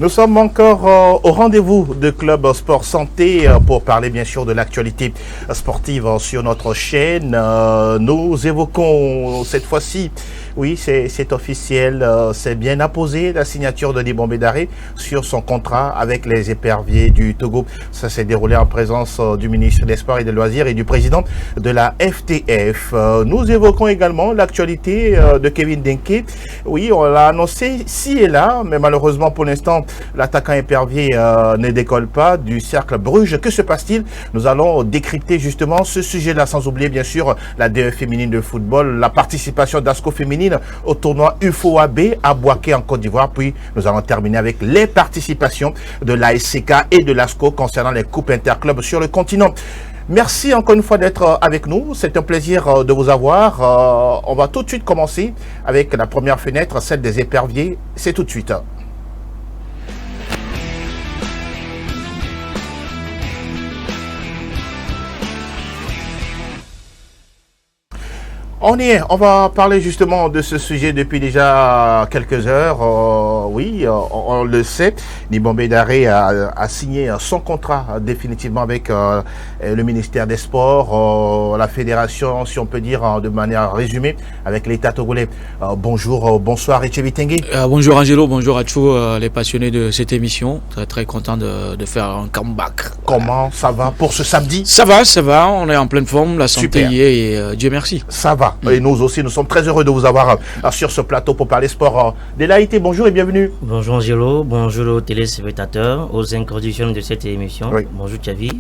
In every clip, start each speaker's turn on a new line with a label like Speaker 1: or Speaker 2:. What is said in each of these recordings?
Speaker 1: Nous sommes encore au rendez-vous de Club Sport Santé pour parler bien sûr de l'actualité sportive sur notre chaîne. Nous évoquons cette fois-ci, oui c'est officiel, c'est bien apposé la signature de Nibombé Daré sur son contrat avec les éperviers du Togo. Ça s'est déroulé en présence du ministre des Sports et des Loisirs et du président de la FTF. Nous évoquons également l'actualité de Kevin Denke. Oui, on l'a annoncé ci et là, mais malheureusement pour l'instant, l'attaquant épervier ne décolle pas du cercle Bruges. Que se passe-t-il? Nous allons décrypter justement ce sujet-là, sans oublier bien sûr la DE féminine de football, la participation d'Asco féminine au tournoi UFOAB à Bouaké en Côte d'Ivoire. Puis nous allons terminer avec les participations de l'ASCK et de l'Asco concernant les coupes interclubs sur le continent. Merci encore une fois d'être avec nous. C'est un plaisir de vous avoir. On va tout de suite commencer avec la première fenêtre, celle des éperviers. C'est tout de suite. On va parler justement de ce sujet depuis déjà quelques heures. On le sait, Nibombé Daré a signé son contrat définitivement avec le ministère des Sports, la fédération, si on peut dire de manière résumée, avec l'État togolais. Bonsoir Etchebi Tengue.
Speaker 2: Bonjour Angelo, bonjour à tous les passionnés de cette émission. Très content de faire un comeback.
Speaker 1: Comment ça va pour ce samedi?
Speaker 2: Ça va, on est en pleine forme, la santé
Speaker 1: Super.
Speaker 2: y est et Dieu merci.
Speaker 1: Ça va. Et nous aussi, nous sommes très heureux de vous avoir sur ce plateau pour parler sport. Delaïté, bonjour et bienvenue.
Speaker 3: Bonjour Angelo, bonjour aux téléspectateurs, aux incursions de cette émission.
Speaker 1: Oui.
Speaker 3: Bonjour Tchavi,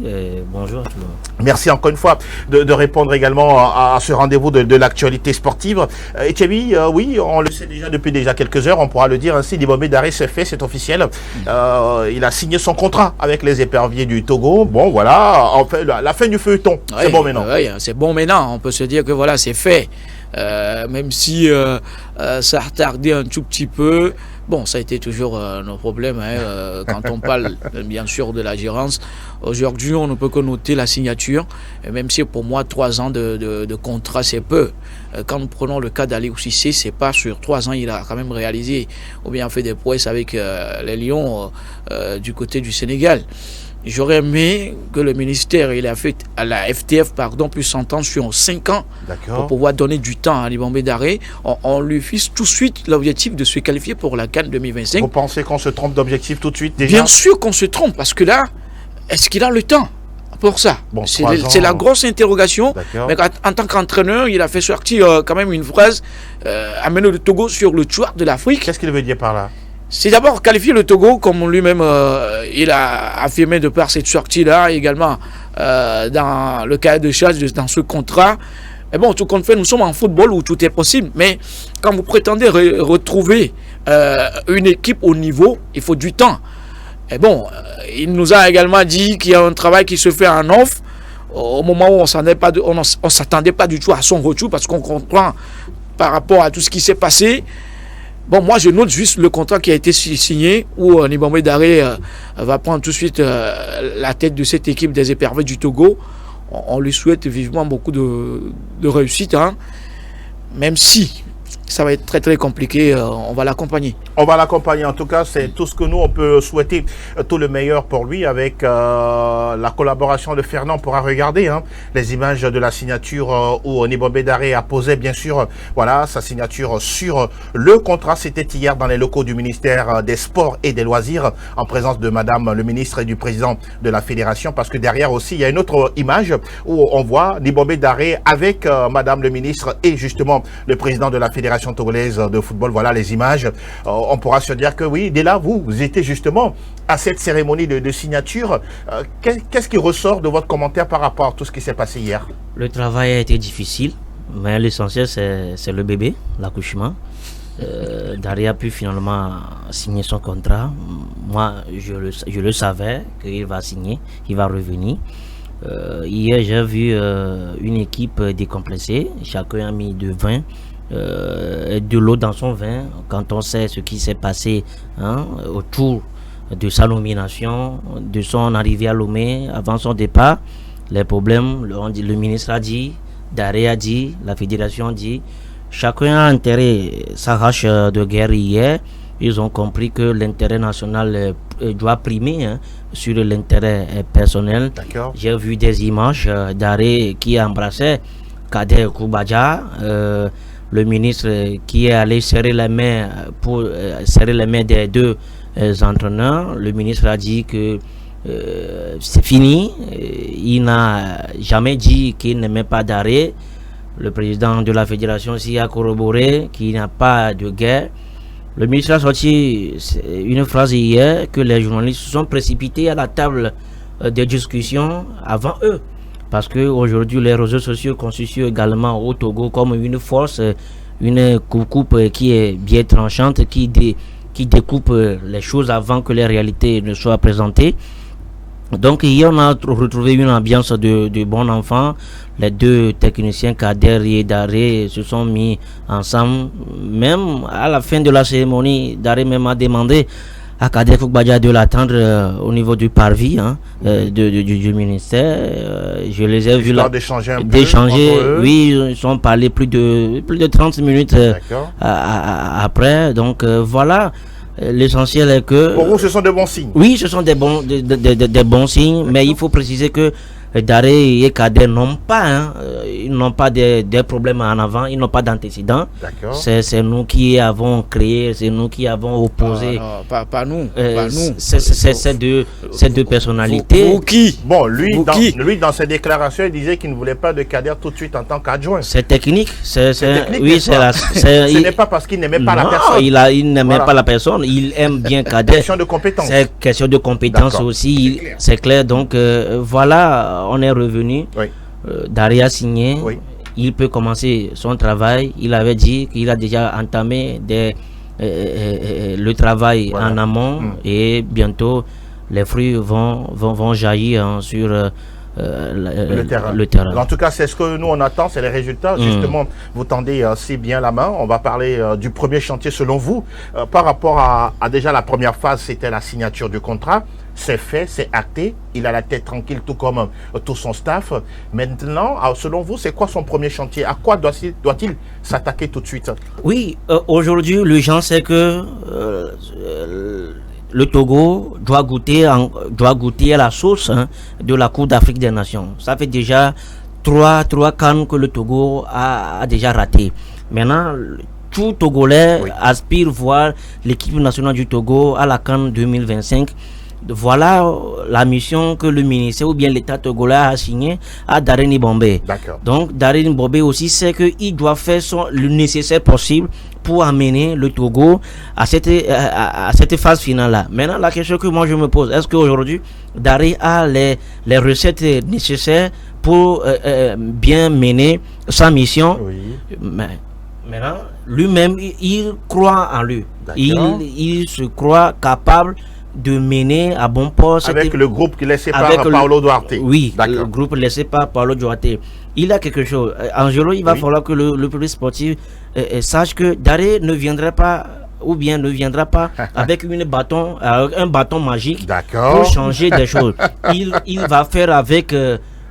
Speaker 3: bonjour à tout le monde.
Speaker 1: Merci encore une fois de répondre également à ce rendez-vous de l'actualité sportive. Et Tchavi, oui, on le sait depuis quelques heures, on pourra le dire ainsi, Nibombé Daré c'est fait, c'est officiel. Il a signé son contrat avec les éperviers du Togo. Bon, voilà, en fait, la fin du feuilleton. C'est bon maintenant.
Speaker 2: Oui, c'est bon maintenant. On peut se dire que voilà, c'est fait. Même si ça a retardé un tout petit peu. Bon, ça a été toujours nos problèmes quand on parle bien sûr de la gérance. Aujourd'hui, on ne peut que noter la signature, et même si pour moi 3 ans de contrat c'est peu. Quand nous prenons le cas d'Aliou Cissé, c'est pas sur 3 ans, il a quand même réalisé ou bien fait des prouesses avec les Lions du côté du Sénégal. J'aurais aimé que le ministère et la FTF puissent s'entendre sur 5 ans pour pouvoir donner du temps à Nibombé Daré. On lui fixe tout de suite l'objectif de se qualifier pour la CAN 2025.
Speaker 1: Vous pensez qu'on se trompe d'objectif tout de suite déjà?
Speaker 2: Bien sûr qu'on se trompe, parce que là, est-ce qu'il a le temps pour ça?
Speaker 1: Bon,
Speaker 2: c'est la grosse interrogation. Mais en tant qu'entraîneur, il a fait sortir quand même une phrase amener le Togo sur le toit de l'Afrique.
Speaker 1: Qu'est-ce qu'il veut dire par là?
Speaker 2: C'est d'abord qualifier le Togo, comme lui-même il a affirmé de par cette sortie-là, également dans le cahier de charge, dans ce contrat. Mais bon, tout compte fait, nous sommes en football où tout est possible. Mais quand vous prétendez retrouver une équipe au niveau, il faut du temps. Et bon, il nous a également dit qu'il y a un travail qui se fait en off, au moment où on ne s'attendait pas du tout à son retour, parce qu'on comprend par rapport à tout ce qui s'est passé. Bon, moi, je note juste le contrat qui a été signé où Nibombé Daré va prendre tout de suite la tête de cette équipe des éperviers du Togo. On lui souhaite vivement beaucoup de réussite, même si ça va être très compliqué, on va l'accompagner.
Speaker 1: On va l'accompagner, en tout cas, c'est tout ce que nous, on peut souhaiter, tout le meilleur pour lui, avec la collaboration de Fernand. On pourra regarder les images de la signature où Nibombé Daré a posé, bien sûr, voilà, sa signature sur le contrat. C'était hier dans les locaux du ministère des Sports et des Loisirs, en présence de Madame le ministre et du président de la fédération, parce que derrière aussi, il y a une autre image où on voit Nibombé Daré avec Madame le ministre et justement le président de la fédération togolaise de football. Voilà les images. On pourra se dire que oui, dès là, vous étiez justement à cette cérémonie de signature. Qu'est-ce qui ressort de votre commentaire par rapport à tout ce qui s'est passé hier?
Speaker 3: Le travail a été difficile, mais l'essentiel c'est le bébé, l'accouchement. Daré a pu finalement signer son contrat. Moi, je le savais qu'il va signer, qu'il va revenir. Hier, j'ai vu une équipe décomplexée. Chacun a mis de l'eau dans son vin. Quand on sait ce qui s'est passé autour de sa nomination, de son arrivée à Lomé, avant son départ, les problèmes, le ministre a dit, Daré a dit, la fédération a dit, chacun a intérêt s'arrache de guerre hier Ils ont compris que l'intérêt national doit primer hein, sur l'intérêt personnel. J'ai vu des images d'arrêt qui embrassaient Kader Koubadja, le ministre qui est allé serrer les mains pour serrer les mains des deux entraîneurs. Le ministre a dit que c'est fini. Il n'a jamais dit qu'il n'aimait pas d'arrêt. Le président de la fédération s'y a corroboré qu'il n'y a pas de guerre. Le ministre a sorti une phrase hier que les journalistes se sont précipités à la table de discussion avant eux. Parce qu'aujourd'hui, les réseaux sociaux constituent également au Togo comme une force, une coupe qui est bien tranchante, qui découpe les choses avant que les réalités ne soient présentées. Donc hier on a retrouvé une ambiance de bon enfant. Les deux techniciens Kader et Daré se sont mis ensemble. Même à la fin de la cérémonie, Daré même a demandé à Kader Koubadja de l'attendre au niveau du parvis hein, du ministère. Je les ai vus là d'échanger. Oui, ils sont parlés plus de 30 minutes après. Donc voilà. L'essentiel est que...
Speaker 1: Pour vous, ce sont de bons signes.
Speaker 3: Oui, ce sont des bons signes, mais il faut préciser que Daré et Kader n'ont pas des problèmes en avant, ils n'ont pas d'antécédents. C'est nous qui avons créé, c'est nous qui avons opposé.
Speaker 2: Pas nous.
Speaker 3: Ces deux personnalités.
Speaker 2: Vous qui?
Speaker 1: Bon, lui, dans ses déclarations, il disait qu'il ne voulait pas de Kader tout de suite en tant qu'adjoint.
Speaker 3: C'est technique.
Speaker 1: Oui, ce n'est pas parce qu'il n'aimait pas la personne.
Speaker 3: Il n'aimait pas la personne, il aime bien Kader.
Speaker 1: C'est question de compétence.
Speaker 3: C'est question de compétence aussi, c'est clair. Donc voilà. On est revenu. Daré a signé. Il peut commencer son travail. Il avait dit qu'il a déjà entamé le travail en amont et bientôt les fruits vont jaillir hein, sur le terrain.
Speaker 1: En tout cas, c'est ce que nous on attend, c'est les résultats. Justement, vous tendez si bien la main. On va parler du premier chantier selon vous. Par rapport à déjà la première phase, c'était la signature du contrat. C'est fait, c'est acté. Il a la tête tranquille, tout comme tout son staff. Maintenant, selon vous, c'est quoi son premier chantier? À quoi doit-il s'attaquer tout de suite?
Speaker 3: Oui, aujourd'hui, l'urgence c'est que le Togo doit goûter à la sauce hein, de la Coupe d'Afrique des Nations. Ça fait déjà trois CAN que le Togo a déjà raté. Maintenant, tout Togolais aspire voir l'équipe nationale du Togo à la CAN 2025. Voilà la mission que le ministère ou bien l'État togolais a signée à Daré Nibombé. Donc Daré Nibombé aussi sait qu'il doit faire le nécessaire possible pour amener le Togo à cette phase finale-là. Maintenant, la question que moi je me pose, est-ce qu'aujourd'hui Daré a les recettes nécessaires pour bien mener sa mission? Mais maintenant, lui-même, il croit en lui. Il se croit capable de mener à bon port
Speaker 1: avec le groupe laissé par Paolo Duarte.
Speaker 3: Oui, le groupe laissé par Paolo Duarte. Il a quelque chose. Angelo, il va falloir que le public sportif sache que Daré ne viendra pas avec un bâton magique pour changer des choses. Il va faire avec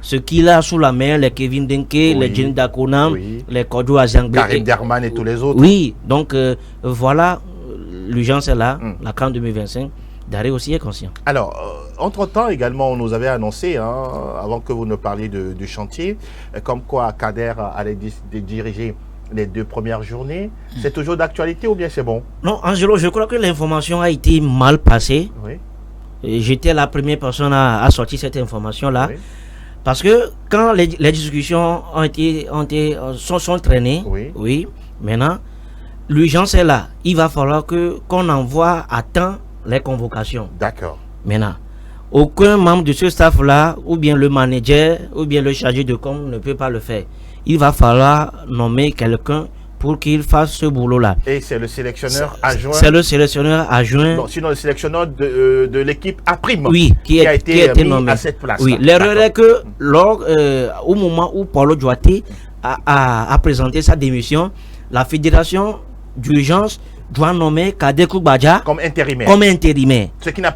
Speaker 3: ce qu'il a sous la main, les Kevin Denke, les Jenny Dakonam, les Kodjo Azangbe,
Speaker 1: Karim Derman et tous les autres.
Speaker 3: Oui, donc voilà, l'urgence est là, la CAN 2025. Daré aussi est conscient.
Speaker 1: Alors, entre-temps, également, on nous avait annoncé, avant que vous ne parliez du chantier, comme quoi Kader allait diriger les 2 premières journées. C'est toujours d'actualité ou bien c'est bon?
Speaker 3: Non, Angelo, je crois que l'information a été mal passée. J'étais la première personne à sortir cette information-là. Parce que quand les discussions sont traînées, maintenant, l'urgence est là. Il va falloir qu'on envoie à temps les convocations. Maintenant, aucun membre de ce staff-là, ou bien le manager, ou bien le chargé de com ne peut pas le faire. Il va falloir nommer quelqu'un pour qu'il fasse ce boulot-là.
Speaker 1: Et c'est le sélectionneur adjoint.
Speaker 3: C'est le sélectionneur adjoint.
Speaker 1: Non, sinon le sélectionneur de l'équipe A'.
Speaker 3: Qui a été nommé
Speaker 1: à cette place.
Speaker 3: L'erreur est que au moment où Paolo Duarte a présenté sa démission, la fédération d'urgence doit nommer Kader Koubadja
Speaker 1: comme intérimaire.
Speaker 3: Ce qui n'a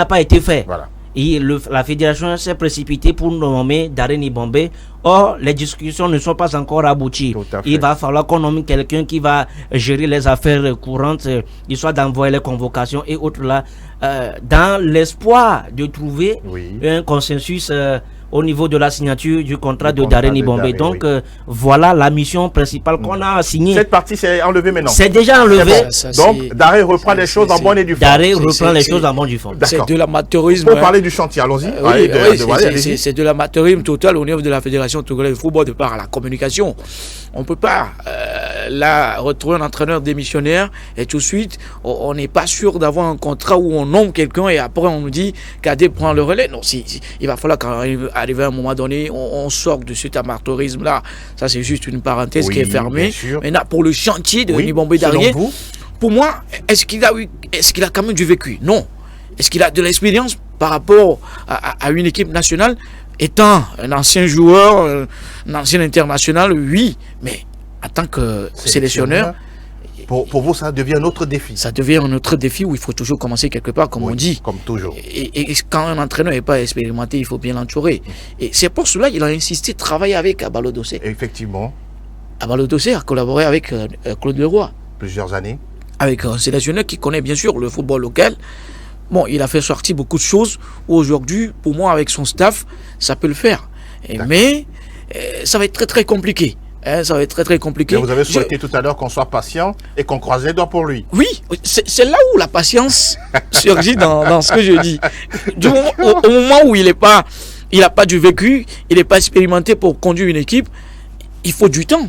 Speaker 3: pas été fait.
Speaker 1: Voilà.
Speaker 3: La fédération s'est précipitée pour nommer Daré Nibombe. Or, les discussions ne sont pas encore abouties. Il va falloir qu'on nomme quelqu'un qui va gérer les affaires courantes, histoire d'envoyer les convocations et autres là, dans l'espoir de trouver un consensus au niveau de la signature du contrat de Daré Nibombe. Donc, voilà la mission principale qu'on a assignée.
Speaker 1: Cette partie, c'est enlevé maintenant.
Speaker 3: C'est déjà enlevé.
Speaker 1: Donc, Daré reprend les choses en bonne et due forme.
Speaker 3: Daré reprend les choses en bonne et due forme.
Speaker 2: C'est de l'amateurisme.
Speaker 1: On peut parler du chantier, allons-y.
Speaker 2: C'est de l'amateurisme total au niveau de la Fédération togolaise de football de par la communication. On ne peut pas là retrouver un entraîneur démissionnaire et tout de suite, on n'est pas sûr d'avoir un contrat où on nomme quelqu'un et après on nous dit qu'Adé prend le relais. Non, il va falloir qu'arriver à un moment donné, on sorte de cet amateurisme-là. Ça, c'est juste une parenthèse qui est fermée. Maintenant, pour le chantier de Nibombe Daré, pour moi, est-ce qu'il a quand même du vécu? Non. Est-ce qu'il a de l'expérience par rapport à une équipe nationale? Étant un ancien joueur, un ancien international, oui, mais en tant que sélectionneur,
Speaker 1: pour vous, ça devient un autre défi.
Speaker 2: Ça devient un autre défi où il faut toujours commencer quelque part, comme on dit.
Speaker 1: Comme toujours.
Speaker 2: Et quand un entraîneur n'est pas expérimenté, il faut bien l'entourer. Et c'est pour cela qu'il a insisté de travailler avec Abalo Dossé.
Speaker 1: Effectivement.
Speaker 2: Abalo Dossé a collaboré avec Claude Leroy.
Speaker 1: Plusieurs années.
Speaker 2: Avec un sélectionneur qui connaît bien sûr le football local. Bon, il a fait sortir beaucoup de choses. Aujourd'hui, pour moi, avec son staff, ça peut le faire. Mais ça va être très très compliqué. Ça va être très très compliqué.
Speaker 1: Mais vous avez souhaité tout à l'heure qu'on soit patient et qu'on croise les doigts pour lui.
Speaker 2: Oui, c'est là où la patience surgit dans ce que je dis. Au moment où il n'a pas du vécu, il n'est pas expérimenté pour conduire une équipe, il faut du temps.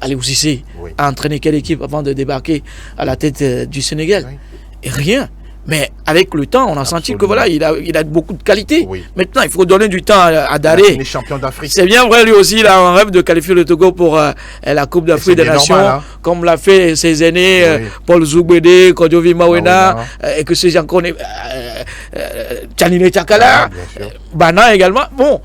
Speaker 2: Aliou Cissé a entraîné quelle équipe avant de débarquer à la tête du Sénégal? Et rien. Mais avec le temps, on a senti que voilà, il a beaucoup de qualités. Maintenant, il faut donner du temps à Daré.
Speaker 1: Il est champion d'Afrique.
Speaker 2: C'est bien vrai, lui aussi, il a un rêve de qualifier le Togo pour la Coupe d'Afrique des Nations, comme l'a fait ses aînés, Paul Zougbede, Kodjovi Mawena, et que ces gens connaissent, Tchanine Tchakala, Bana également. Bon,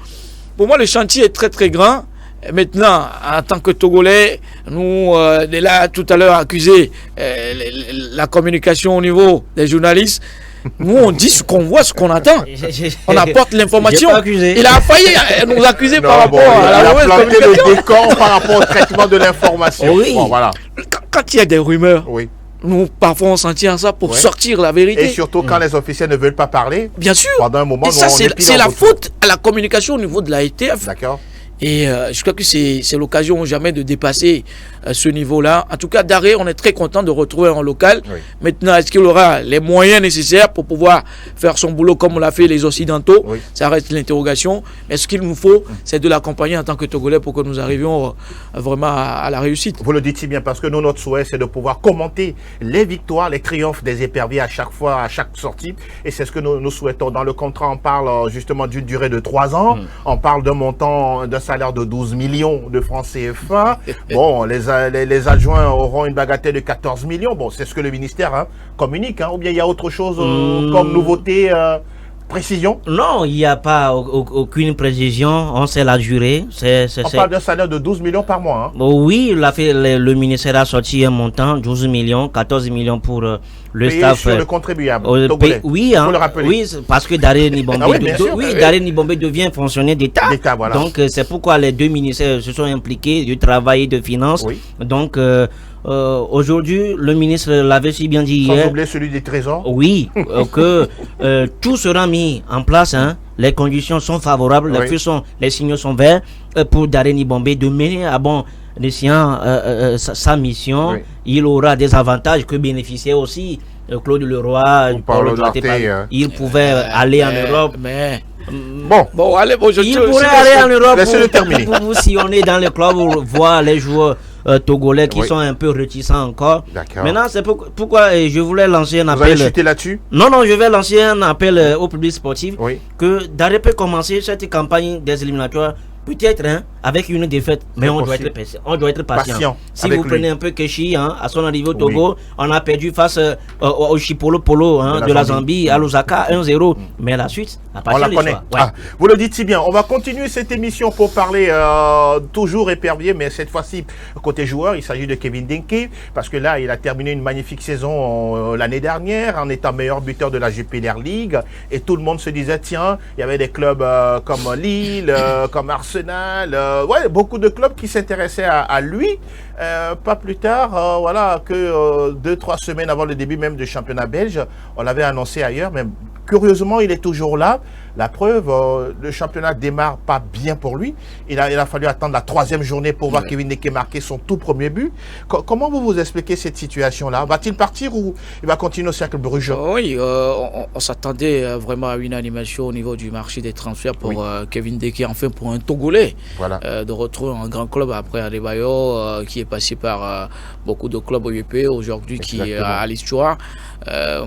Speaker 2: pour moi, le chantier est très très grand. Maintenant, en tant que Togolais, nous, on est là tout à l'heure accusé la communication au niveau des journalistes. Nous, on dit ce qu'on voit, ce qu'on attend. On apporte l'information. Il a failli nous accuser par rapport à la mauvaise communication.
Speaker 1: Le décor par rapport au traitement de l'information.
Speaker 2: Bon, voilà. Quand il y a des rumeurs, nous, parfois, on s'en tient à ça pour sortir la vérité.
Speaker 1: Et surtout quand les officiels ne veulent pas parler.
Speaker 2: Bien sûr.
Speaker 1: Pendant un moment,
Speaker 2: et ça, c'est la faute à la communication au niveau de la ETF.
Speaker 1: D'accord.
Speaker 2: Et je crois que c'est l'occasion jamais de dépasser ce niveau-là. En tout cas, Daré, on est très content de retrouver un local. Maintenant, est-ce qu'il aura les moyens nécessaires pour pouvoir faire son boulot comme on l'a fait les Occidentaux? Ça reste l'interrogation. Mais ce qu'il nous faut, c'est de l'accompagner en tant que Togolais pour que nous arrivions vraiment à la réussite.
Speaker 1: Vous le dites si bien, parce que nous, notre souhait, c'est de pouvoir commenter les victoires, les triomphes des éperviers à chaque fois, à chaque sortie. Et c'est ce que nous souhaitons. Dans le contrat, on parle justement d'une durée de 3 ans. On parle d'un montant, d'un salaire de 12 millions de francs CFA. Bon, les adjoints auront une bagatelle de 14 millions. Bon, c'est ce que le ministère communique. Ou bien il y a autre chose comme nouveauté, précision?
Speaker 3: Non, il n'y a pas aucune précision. On sait la durée.
Speaker 1: On parle d'un salaire de 12 millions par mois.
Speaker 3: Oui, le ministère a sorti un montant, 12 millions, 14 millions pour le
Speaker 1: payé
Speaker 3: staff.
Speaker 1: Sur le contribuable.
Speaker 3: Oui, parce que Daré Nibombe Nibombe devient fonctionnaire d'État.
Speaker 1: Voilà.
Speaker 3: Donc, c'est pourquoi les deux ministères se sont impliqués du travail et de finances. Donc, aujourd'hui, le ministre l'avait si bien dit hier.
Speaker 1: Sans oublier celui des trésors.
Speaker 3: Oui, que tout sera mis en place. Les conditions sont favorables, les signaux sont verts pour Daré Nibombe de mener à bon escient sa mission. Il aura des avantages que bénéficiait aussi Claude Leroy. Il pouvait aller en Europe.
Speaker 1: Bon,
Speaker 2: allez,
Speaker 3: il pourrait aller en Europe
Speaker 1: pour
Speaker 3: vous sillonner dans les clubs, voir les joueurs togolais qui sont un peu réticents encore. Maintenant, c'est pourquoi je voulais lancer un appel.
Speaker 1: Vous allez chuter là-dessus?
Speaker 3: Non, je vais lancer un appel au public sportif que Daré peut commencer cette campagne des éliminatoires peut-être avec une défaite. Mais on doit être patient. Si vous prenez un peu Keshi, à son arrivée au Togo, on a perdu face au Chipolo Polo de la Zambie, à Lusaka 1-0. Mais la suite,
Speaker 1: on la connaît. Vous le dites si bien. On va continuer cette émission pour parler toujours épervier, mais cette fois-ci, côté joueur, il s'agit de Kevin Denke, parce que là, il a terminé une magnifique saison l'année dernière en étant meilleur buteur de la Jupiler League. Et tout le monde se disait, tiens, il y avait des clubs comme Lille, comme Arsenal, beaucoup de clubs qui s'intéressaient à lui. Pas plus tard, voilà, que 2-3 semaines avant le début même du championnat belge, on l'avait annoncé ailleurs, mais curieusement, il est toujours là. La preuve, le championnat démarre pas bien pour lui. Il a fallu attendre la 3e journée pour voir Kevin Denke marquer son tout premier but. Comment vous expliquez cette situation-là? Va-t-il partir ou il va continuer au Cercle Bruges?
Speaker 2: Oui, on s'attendait vraiment à une animation au niveau du marché des transferts pour Kevin Denke, enfin pour un Togolais, de retrouver un grand club après Adebayo, qui est passé par beaucoup de clubs européens aujourd'hui, qui est à l'histoire.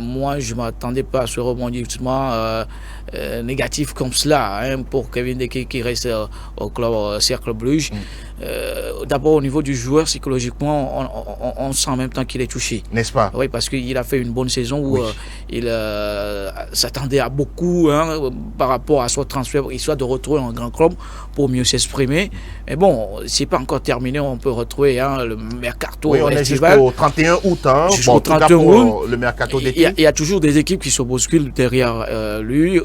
Speaker 2: Moi, je ne m'attendais pas à ce rebondissement négatif comme cela pour Kevin Denke qui reste au club Cercle Bruges. D'abord au niveau du joueur, psychologiquement on sent en même temps qu'il est touché,
Speaker 1: n'est-ce pas?
Speaker 2: Oui, parce qu'il a fait une bonne saison où il s'attendait à beaucoup par rapport à son transfert, histoire de retrouver un grand club pour mieux s'exprimer. Mais bon, c'est pas encore terminé, on peut retrouver le mercato
Speaker 1: on est jusqu'au 31 août.
Speaker 2: Jusqu'au 31 août,
Speaker 1: le mercato d'été.
Speaker 2: Il y a toujours des équipes qui se bousculent derrière lui.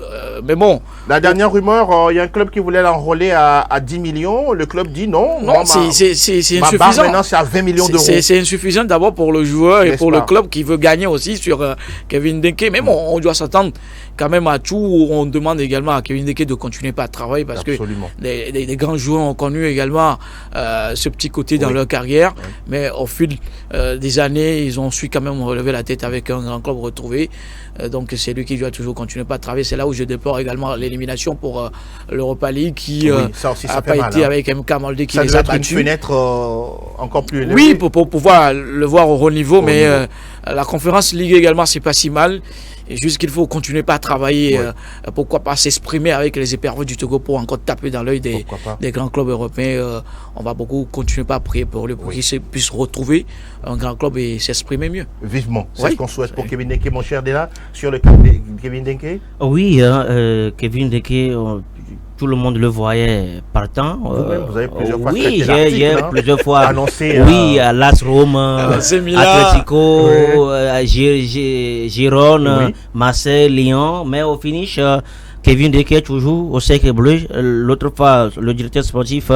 Speaker 2: Mais bon.
Speaker 1: La dernière rumeur, il y a un club qui voulait l'enrôler à 10 millions. Le club dit non.
Speaker 2: Non, c'est insuffisant.
Speaker 1: Maintenant, c'est à 20 millions d'euros.
Speaker 2: C'est insuffisant d'abord pour le joueur et pour le club qui veut gagner aussi sur Kevin Denke. Mais bon, on doit s'attendre quand même à tout. On demande également à Kevin Denke de continuer pas à travailler parce que les grands joueurs ont connu également ce petit côté dans leur carrière. Mais au fil des années, ils ont su quand même relever la tête avec un grand club retrouvé. Donc c'est lui qui doit toujours continuer pas à travailler. C'est là où je déplore également l'élimination pour l'Europa League qui n'a pas été avec MK Molde qui les a battus.
Speaker 1: Une fenêtre encore plus élevée.
Speaker 2: Oui, pour pouvoir le voir au haut niveau, mais la Conférence Ligue également, c'est pas si mal. Et juste qu'il faut continuer pas à travailler, pourquoi pas s'exprimer avec les éperviers du Togo pour encore taper dans l'œil des grands clubs européens. On va beaucoup continuer pas à prier pour lui, pour qu'il puisse retrouver un grand club et s'exprimer mieux.
Speaker 1: Vivement, c'est ce qu'on souhaite pour Kevin Denke, mon cher Dela, sur le cas de Kevin Denke.
Speaker 3: Oui, Kevin Denke, tout le monde le voyait partant.
Speaker 1: Vous avez plusieurs fois
Speaker 3: j'ai plusieurs fois
Speaker 1: annoncé.
Speaker 3: À Las Rome, Atletico, Girone, Marseille, Lyon. Mais au finish, Kevin Denke est toujours au Cercle Bruges. L'autre fois, le directeur sportif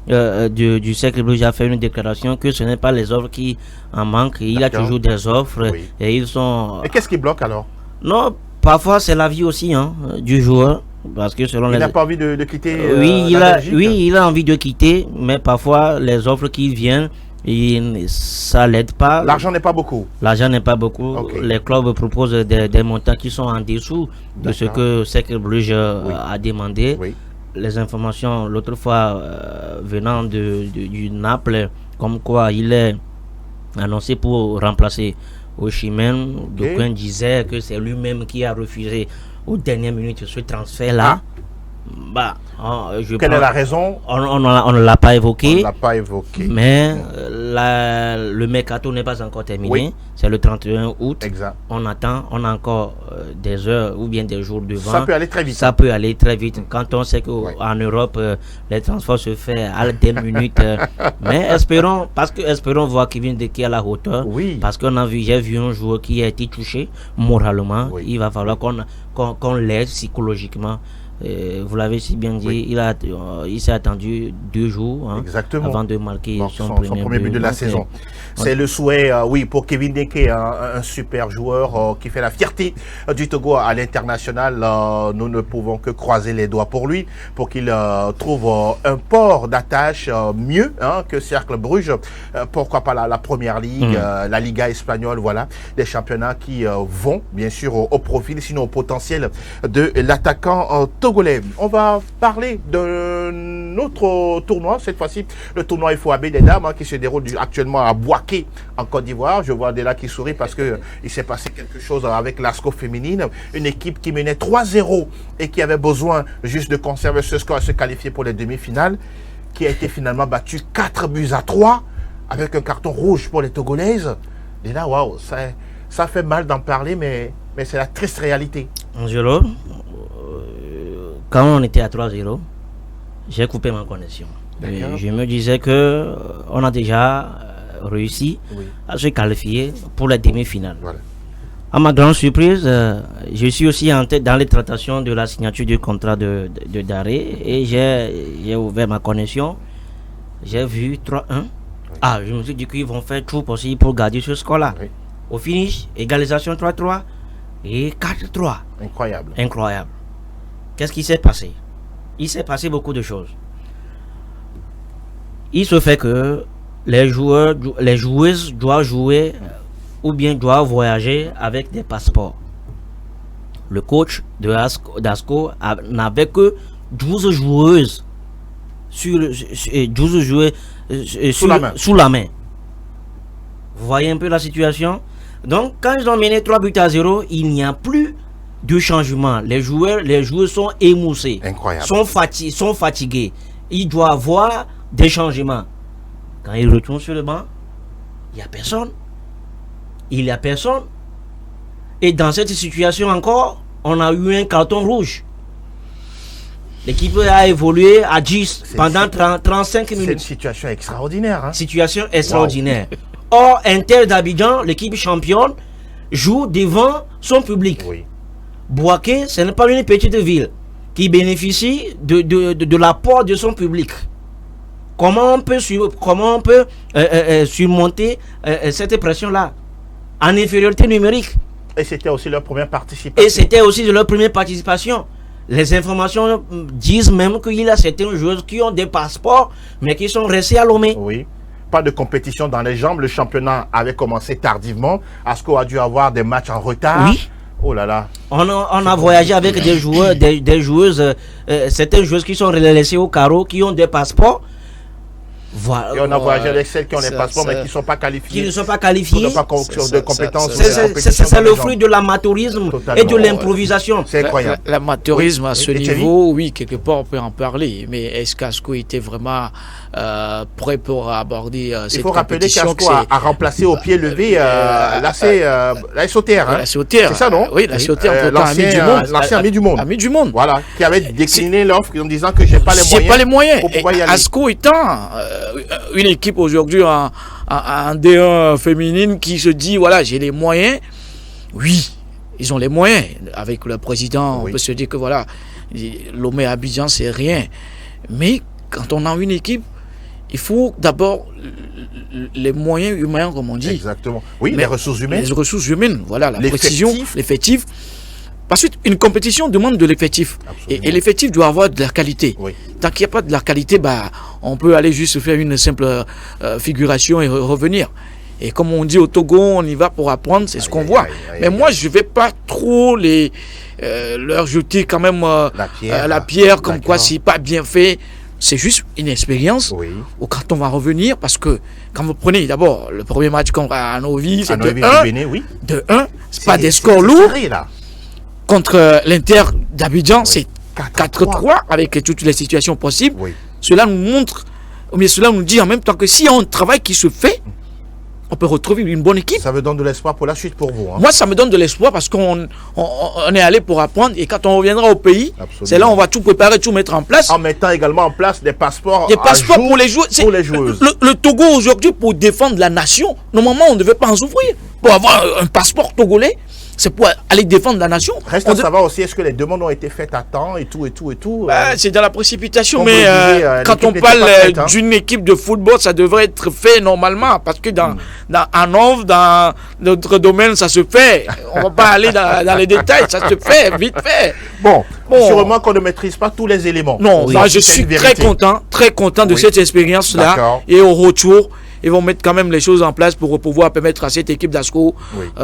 Speaker 3: du Cercle Bruges a fait une déclaration que ce n'est pas les offres qui en manquent. Il a toujours des offres et ils sont.
Speaker 1: Et qu'est-ce qui bloque alors?
Speaker 3: Non, parfois c'est la vie aussi du joueur. Parce que selon
Speaker 1: il n'a pas envie de quitter.
Speaker 3: Il a envie de quitter, mais parfois les offres qui viennent, ça l'aide pas.
Speaker 1: L'argent n'est pas beaucoup.
Speaker 3: Les clubs proposent des montants qui sont en dessous de ce que Cercle Bruges a demandé. Les informations l'autre fois venant du Naples, comme quoi il est annoncé pour remplacer Osimhen. D'aucuns disaient que c'est lui-même qui a refusé aux dernières minutes ce transfert-là.
Speaker 1: Quelle est la raison?
Speaker 3: On ne l'a pas évoqué. Mais le mercato n'est pas encore terminé. C'est le 31 août.
Speaker 1: Exact.
Speaker 3: On attend. On a encore des heures ou bien des jours devant.
Speaker 1: Ça peut aller très vite.
Speaker 3: Quand on sait qu'en Europe, les transferts se font à des minutes. Mais espérons voir Kevin Denke à la hauteur. Parce j'ai vu un joueur qui a été touché moralement. Il va falloir qu'on l'aide psychologiquement. Vous l'avez si bien dit, il s'est attendu 2 jours avant de marquer son premier but
Speaker 1: de la saison. C'est le souhait, pour Kevin Denke, un super joueur qui fait la fierté du Togo à l'international. Nous ne pouvons que croiser les doigts pour lui, pour qu'il trouve un port d'attache mieux que Cercle Bruges. Pourquoi pas la Première Ligue, la Liga espagnole, voilà, des championnats qui vont bien sûr au profil, sinon au potentiel de l'attaquant togolais. On va parler d'un autre tournoi, cette fois-ci le tournoi FOAB des dames qui se déroule actuellement à Bouaké en Côte d'Ivoire. Je vois Dela qui sourit parce que il s'est passé quelque chose avec l'ASCO féminine, une équipe qui menait 3-0 et qui avait besoin juste de conserver ce score et se qualifier pour les demi-finales. qui a été finalement battu 4-3 avec un carton rouge pour les Togolaises. Et là, waouh, ça fait mal d'en parler, mais c'est la triste réalité.
Speaker 3: Angelo, quand on était à 3-0, j'ai coupé ma connexion. Je me disais que on a déjà réussi à se qualifier pour la demi-finale. Voilà. À ma grande surprise, je suis aussi en tête dans les tractations de la signature du contrat de Daré et j'ai ouvert ma connexion. J'ai vu 3-1. Ah, je me suis dit qu'ils vont faire tout possible pour garder ce score-là. Oui. Au finish, égalisation 3-3 et 4-3.
Speaker 1: Incroyable.
Speaker 3: Incroyable. Qu'est-ce qui s'est passé? Il s'est passé beaucoup de choses. Il se fait que les joueuses doivent jouer ou bien doivent voyager avec des passeports. Le coach d'Asco n'avait que 12 joueuses sous la main. Vous voyez un peu la situation? Donc, quand ils ont mené 3-0, il n'y a plus de changement. Les joueurs sont émoussés.
Speaker 1: Incroyable.
Speaker 3: Sont fatigués. Il doit avoir des changements. Quand ils retournent sur le banc, il n'y a personne. Il n'y a personne. Et dans cette situation encore, on a eu un carton rouge. L'équipe a évolué à 10 pendant 35 minutes.
Speaker 1: C'est une situation extraordinaire. Hein?
Speaker 3: Situation extraordinaire. Wow. Or, Inter d'Abidjan, l'équipe championne, joue devant son public. Oui. Bouaké, ce n'est pas une petite ville qui bénéficie de l'apport de son public. Comment on peut surmonter cette pression-là en infériorité numérique?
Speaker 1: Et c'était aussi leur première participation.
Speaker 3: Les informations disent même qu'il y a certains joueurs qui ont des passeports, mais qui sont restés à Lomé.
Speaker 1: Oui. Pas de compétition dans les jambes. Le championnat avait commencé tardivement. Asco a dû avoir des matchs en retard.
Speaker 3: Oui.
Speaker 1: Oh là là.
Speaker 3: On a voyagé avec des joueurs, des joueuses, certaines joueuses qui sont laissées au carreau, qui ont des passeports.
Speaker 1: Voilà. Et on a voyagé avec celles qui ont des passeports mais qui ne sont pas qualifiées.
Speaker 3: Qui ne sont pas qualifiées.
Speaker 1: Pas de compétences.
Speaker 3: C'est le fruit de l'amateurisme et de l'improvisation.
Speaker 1: C'est incroyable.
Speaker 2: L'amateurisme à ce niveau, oui, quelque part on peut en parler. Mais est-ce qu'Asco était vraiment prêt pour aborder cette compétition?
Speaker 1: Il faut rappeler qu'Asco a remplacé au pied levé la SOTR.
Speaker 2: La SOTR.
Speaker 1: C'est ça, non?
Speaker 2: Oui, la SOTR,
Speaker 1: l'ancien ami du monde.
Speaker 2: Ami du monde.
Speaker 1: Voilà, qui avait décliné l'offre en disant que j'ai pas les moyens. Pour pouvoir y aller.
Speaker 2: Asco étant une équipe aujourd'hui en D1 féminine qui se dit voilà, j'ai les moyens. Oui, ils ont les moyens. Avec le président, on peut se dire que voilà, Lomé Abidjan, c'est rien. Mais quand on a une équipe, il faut d'abord les moyens humains, comme on dit.
Speaker 1: Exactement. Oui, les ressources humaines.
Speaker 2: Les ressources humaines, voilà, la précision, l'effectif. Parce qu'une compétition demande de l'effectif. Et l'effectif doit avoir de la qualité. Oui. Tant qu'il n'y a pas de la qualité, on peut aller juste faire une simple figuration et revenir. Et comme on dit au Togo, on y va pour apprendre, c'est ce qu'on voit. Mais moi, je ne vais pas trop leur jeter quand même la pierre comme quoi c'est pas bien fait. C'est juste une expérience où quand on va revenir, parce que quand vous prenez d'abord le premier match contre Anovi, c'est de 1, c'est pas des scores lourds. Contre l'Inter d'Abidjan, c'est 4-3 avec toutes les situations possibles. Oui. Cela nous montre, mais cela nous dit en même temps que s'il y a un travail qui se fait, on peut retrouver une bonne équipe.
Speaker 1: Ça me donne de l'espoir pour la suite pour vous. Hein.
Speaker 2: Moi, ça me donne de l'espoir parce qu'on est allé pour apprendre et quand on reviendra au pays, c'est là où on va tout préparer, tout mettre en place.
Speaker 1: En mettant également en place des passeports.
Speaker 2: Des passeports pour les joueurs.
Speaker 1: Pour les joueuses.
Speaker 2: Le Togo aujourd'hui, pour défendre la nation, normalement, on ne devait pas en souffrir. Pour avoir un passeport togolais, c'est pour aller défendre la nation.
Speaker 1: Reste à savoir aussi, est-ce que les demandes ont été faites à temps et tout.
Speaker 2: C'est dans la précipitation, mais quand on parle d'une équipe de football, ça devrait être fait normalement, parce que dans notre domaine, ça se fait. On ne va pas aller dans les détails, ça se fait, vite fait.
Speaker 1: Bon. Sûrement qu'on ne maîtrise pas tous les éléments.
Speaker 2: Non, je suis très content de cette expérience-là. Et au retour, ils vont mettre quand même les choses en place pour pouvoir permettre à cette équipe d'Asco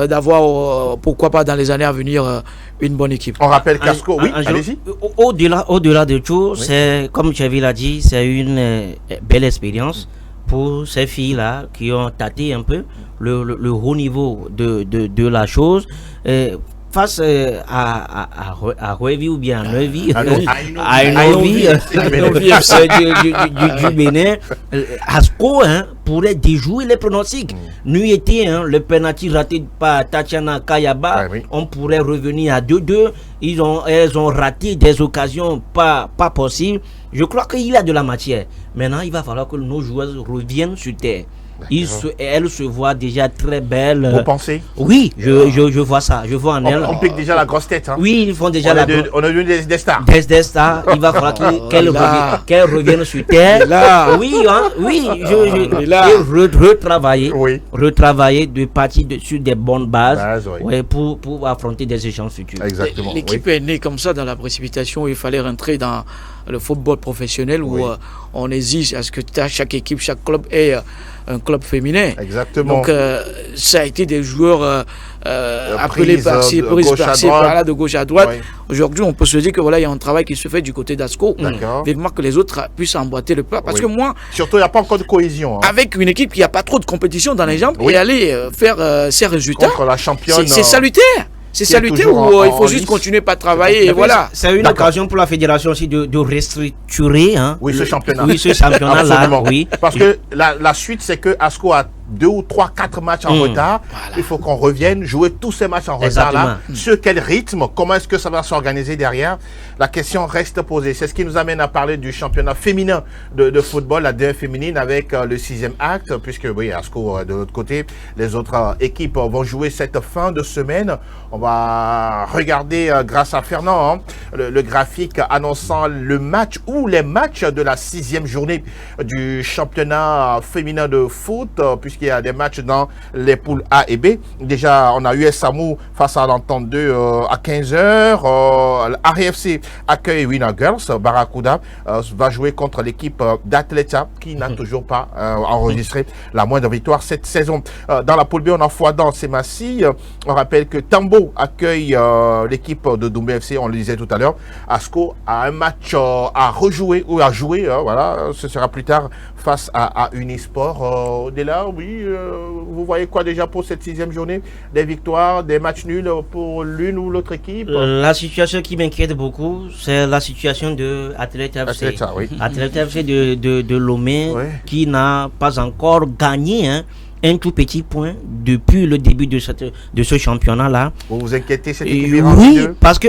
Speaker 2: d'avoir, pourquoi pas dans les années à venir, une bonne équipe.
Speaker 1: On rappelle qu'Asco, allez-y.
Speaker 3: Au-delà de tout, c'est, comme Xavier l'a dit, c'est une belle expérience pour ces filles-là qui ont tâté un peu le haut niveau de la chose. face à Huevi ou bien à Neuvi,
Speaker 1: à
Speaker 3: Neuvi du Bénin, Asco pourrait déjouer les pronostics. Nuit été, le penalty raté par Tatiana Kayaba, on pourrait revenir à 2-2. Elles ont raté des occasions pas possibles. Je crois qu'il y a de la matière. Maintenant, il va falloir que nos joueurs reviennent sur terre. Elle se voit déjà très belle.
Speaker 1: Vous pensez?
Speaker 3: Oui, je vois ça. Je vois en elle.
Speaker 1: On pique déjà la grosse tête.
Speaker 3: Oui, ils font déjà
Speaker 1: on a devenu des stars.
Speaker 3: Des stars. Il va falloir qu'elle revienne sur terre. Oui, retravailler de partir sur des bonnes bases, pour affronter des échéances futures.
Speaker 1: Exactement.
Speaker 2: L'équipe est née comme ça dans la précipitation où il fallait rentrer dans le football professionnel où on exige à ce que chaque équipe, chaque club ait un club féminin.
Speaker 1: Exactement.
Speaker 2: Donc ça a été des joueurs appelés par-ci, par-là, de gauche à droite. Aujourd'hui, on peut se dire que voilà, il y a un travail qui se fait du côté d'Asco. Vivement que les autres puissent emboîter le pas. Parce que moi,
Speaker 1: surtout, il n'y a pas encore de cohésion.
Speaker 2: Avec une équipe qui n'a pas trop de compétition dans les jambes et aller faire ses résultats,
Speaker 1: contre la championne,
Speaker 2: c'est salutaire. C'est salutaire où il faut juste continuer par travailler. Et voilà.
Speaker 3: C'est une occasion pour la fédération aussi de restructurer
Speaker 1: ce championnat.
Speaker 3: Oui, ce championnat-là. Oui.
Speaker 1: Parce que la suite, c'est que Asco a 2 ou 3, 4 matchs en retard. Voilà. Il faut qu'on revienne jouer tous ces matchs en retard là. Sur quel rythme? Comment est-ce que ça va s'organiser derrière? La question reste posée. C'est ce qui nous amène à parler du championnat féminin de football, la D1 féminine, avec le 6e acte, puisque Asco de l'autre côté, les autres équipes vont jouer cette fin de semaine. On va regarder grâce à Fernand le graphique annonçant le match ou les matchs de la 6e journée du championnat féminin de foot, puisqu'il y a des matchs dans les poules A et B. Déjà, on a US Samou face à l'Entente 2 à 15h. RFC accueille Winner Girls. Barracuda va jouer contre l'équipe d'Atleta qui n'a toujours pas enregistré la moindre victoire cette saison. Dans la poule B, on a Fouadan, Semassi. On rappelle que Tambo accueille l'équipe de Doumbé FC, on le disait tout à l'heure. Asco a un match à rejouer ou à jouer. Voilà, ce sera plus tard face à Unisport. Au-delà, vous voyez quoi déjà pour cette 6e journée? Des victoires, des matchs nuls pour l'une ou l'autre équipe?
Speaker 3: La situation qui m'inquiète beaucoup, c'est la situation de Atleta FC. Atleta FC de Lomé, qui n'a pas encore gagné un tout petit point depuis le début de ce championnat-là.
Speaker 1: Vous vous inquiétez, cette équipe?
Speaker 3: Oui, parce que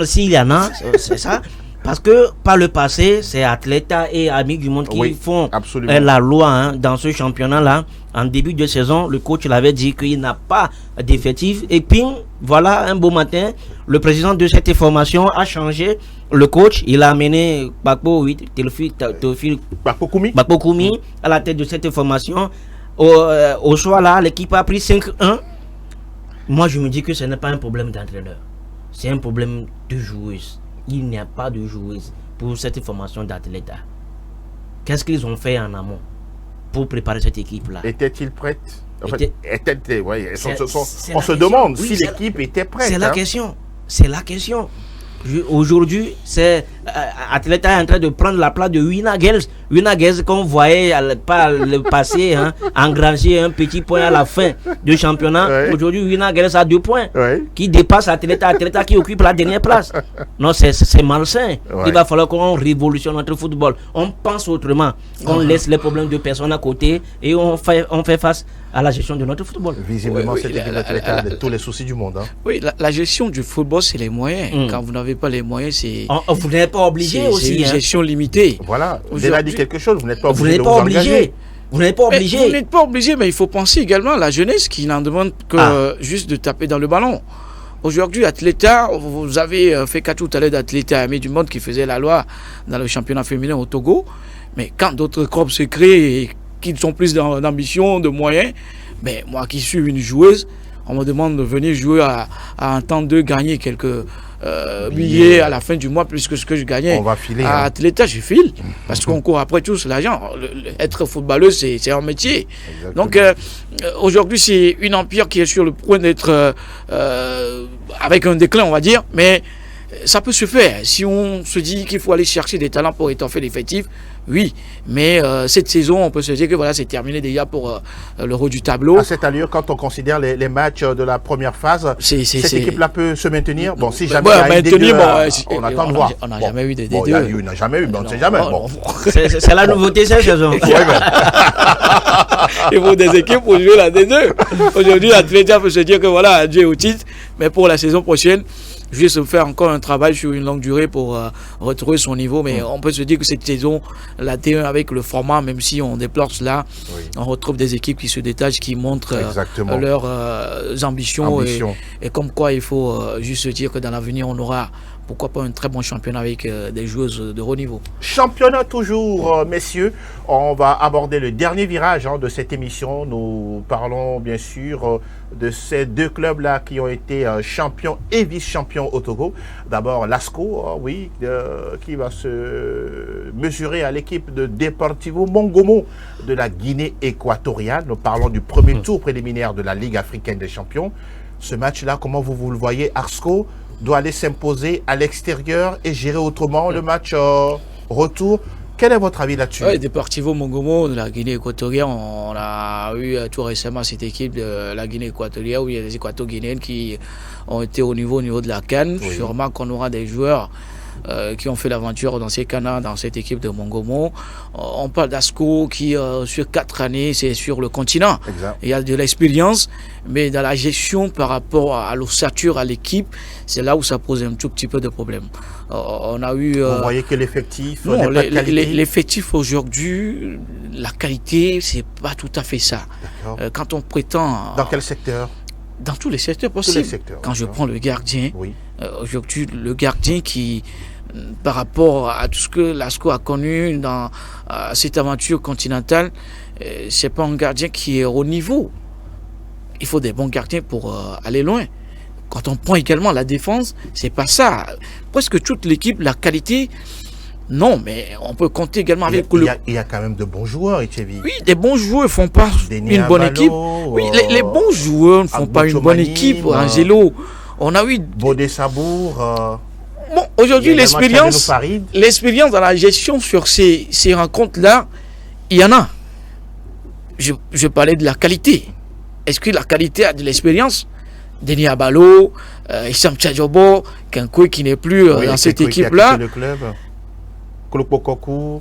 Speaker 1: s'il y en a,
Speaker 3: c'est ça. Parce que par le passé, c'est Atleta et Amis du Monde qui font la loi dans ce championnat-là. En début de saison, le coach l'avait dit qu'il n'a pas d'effectif. Et puis, voilà, un beau matin, le président de cette formation a changé le coach. Il a amené Bakpo Koumi à la tête de cette formation. Au soir là, l'équipe a pris 5-1. Moi, je me dis que ce n'est pas un problème d'entraîneur. C'est un problème de joueuse. Il n'y a pas de joueuse pour cette formation d'Atleta. Qu'est-ce qu'ils ont fait en amont pour préparer cette équipe-là?
Speaker 1: Était-il prête? On se demande si l'équipe était prête.
Speaker 3: C'est la question. C'est la question. Aujourd'hui, c'est Atleta est en train de prendre la place de Winner Girls. Winner Girls qu'on voyait par le passé engranger un petit point à la fin du championnat. Aujourd'hui, Winner Girls a 2 points qui dépasse Atleta qui occupe la dernière place. Non, c'est malsain. Il va falloir qu'on révolutionne notre football. On pense autrement. On laisse les problèmes de personnes à côté et on fait face à la gestion de notre football.
Speaker 1: Visiblement, cette équipe d'Atleta a tous les soucis du monde.
Speaker 2: Oui, la gestion du football, c'est les moyens. Quand vous n'avez pas les moyens, c'est...
Speaker 3: Vous n'êtes pas obligé aussi.
Speaker 2: C'est une gestion limitée.
Speaker 1: Voilà, vous avez dit quelque chose, vous n'êtes pas obligé.
Speaker 3: Vous n'êtes pas obligé. Vous n'êtes pas obligé.
Speaker 2: Vous n'êtes pas obligé, mais il faut penser également à la jeunesse qui n'en demande que juste de taper dans le ballon. Aujourd'hui, Atleta, vous avez fait cas tout à l'heure d'Atleta Amis du Monde qui faisait la loi dans le championnat féminin au Togo. Mais quand d'autres clubs se créent et qui sont plus d'ambition, de moyens, mais moi qui suis une joueuse, on me demande de venir jouer à un temps de gagner quelques billets à la fin du mois plus que ce que je gagnais.
Speaker 1: On va filer,
Speaker 2: à Atleta, je file parce qu'on court après tous l'argent. Être footballeuse, c'est un métier. Exactement. Donc aujourd'hui, c'est une empire qui est sur le point d'être avec un déclin, on va dire, mais ça peut se faire. Si on se dit qu'il faut aller chercher des talents pour étoffer l'effectif, Oui, mais cette saison, on peut se dire que voilà, c'est terminé déjà pour le haut du tableau.
Speaker 1: À cette allure, quand on considère les matchs de la première phase, cette équipe-là peut se maintenir. Bon, si jamais il y a une D2, on attend de voir.
Speaker 2: On n'a jamais eu de D2.
Speaker 1: Bon, il n'a jamais eu, mais on ne sait jamais. Bon.
Speaker 3: C'est la nouveauté cette saison.
Speaker 2: Il faut des équipes pour jouer la D2. Aujourd'hui, l'Atlético peut se dire que voilà, adieu au titre, mais pour la saison prochaine, juste faire encore un travail sur une longue durée pour retrouver son niveau. Mais on peut se dire que cette saison, la T1 avec le format, même si on déplore cela, on retrouve des équipes qui se détachent, qui montrent leurs ambitions. Et comme quoi il faut juste se dire que dans l'avenir, on aura pourquoi pas un très bon championnat avec des joueuses de haut niveau.
Speaker 1: Championnat toujours, messieurs. On va aborder le dernier virage de cette émission. Nous parlons bien sûr de ces deux clubs-là qui ont été champions et vice-champions au Togo. D'abord l'ASCO, qui va se mesurer à l'équipe de Deportivo Mongomo de la Guinée équatoriale. Nous parlons du premier tour préliminaire de la Ligue africaine des champions. Ce match-là, comment vous le voyez? ASCO doit aller s'imposer à l'extérieur et gérer autrement le match retour. Quel est votre avis là-dessus?
Speaker 2: Deportivo Mongomo de la Guinée équatoriale, on a eu tout récemment cette équipe de la Guinée équatoriale où il y a des Équato-Guinéennes qui ont été au niveau de la CAN. Sûrement qu'on aura des joueurs qui ont fait l'aventure dans ces canards, dans cette équipe de Mongomo. On parle d'ASCO qui, sur 4 années, c'est sur le continent.
Speaker 1: Exact.
Speaker 2: Il y a de l'expérience, mais dans la gestion par rapport à l'ossature, à l'équipe, c'est là où ça pose un tout petit peu de problème. On a eu...
Speaker 1: Vous voyez que l'effectif
Speaker 2: non, l'effectif aujourd'hui, la qualité, c'est pas tout à fait ça. Quand on prétend...
Speaker 1: Dans quel secteur?
Speaker 2: Dans tous les secteurs possibles. Quand je prends le gardien, aujourd'hui, le gardien qui, par rapport à tout ce que l'ASCO a connu dans cette aventure continentale, c'est pas un gardien qui est au niveau. Il faut des bons gardiens pour aller loin. Quand on prend également la défense, c'est pas ça. Presque toute l'équipe, la qualité, non, mais on peut compter également avec
Speaker 1: il y a quand même de bons joueurs, Etchevi.
Speaker 2: Oui, des bons joueurs ne font pas une bonne équipe. Oui, les bons joueurs ne font pas une bonne équipe. Angelo, on a eu
Speaker 1: Bodé Sabour.
Speaker 2: Bon, aujourd'hui, l'expérience dans la gestion sur ces rencontres-là, il y en a. Je parlais de la qualité. Est-ce que la qualité a de l'expérience? Denis Abalo, Issam Tchadjobo, Kenkoui qui n'est plus dans cette équipe-là.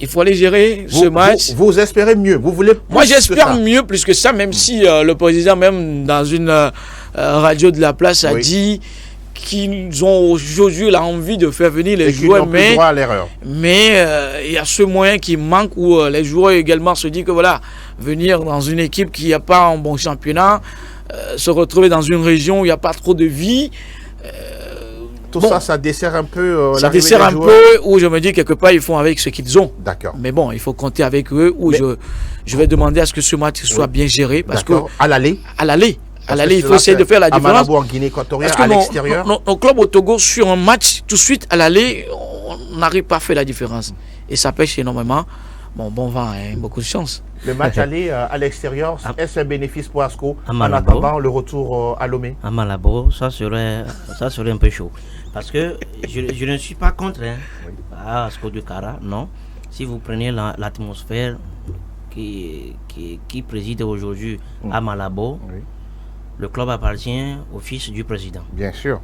Speaker 2: Il faut aller gérer ce match.
Speaker 1: Vous espérez mieux? Vous voulez plus?
Speaker 2: Moi, j'espère mieux plus que ça, même si le président, même dans une radio de la place, a dit qu'ils ont aujourd'hui l'envie de faire venir les joueurs, mais il y a ce moyen qui manque où les joueurs également se disent que voilà, venir dans une équipe qui n'a pas un bon championnat, se retrouver dans une région où il n'y a pas trop de vie.
Speaker 1: Tout ça, ça dessert un peu
Speaker 2: ça dessert un peu, où je me dis quelque part, ils font avec ce qu'ils ont.
Speaker 1: D'accord.
Speaker 2: Mais bon, il faut compter avec eux, où je vais demander à ce que ce match soit bien géré. Parce que
Speaker 1: à l'aller,
Speaker 2: il faut essayer de faire la différence.
Speaker 1: Malabo, en Guinée équatoriale, à l'extérieur.
Speaker 2: Nos clubs au Togo, sur un match, tout de suite, à l'aller, on n'arrive pas à faire la différence. Et ça pêche énormément. Bon vent, beaucoup de chance.
Speaker 1: Le match aller à l'extérieur, est-ce un bénéfice pour ASCO en attendant le retour à Lomé?
Speaker 3: À Malabo, ça serait un peu chaud. Parce que je ne suis pas contre à ASCO de Kara, non. Si vous prenez l'atmosphère qui préside aujourd'hui à Malabo, le club appartient au fils du président.
Speaker 1: Bien sûr.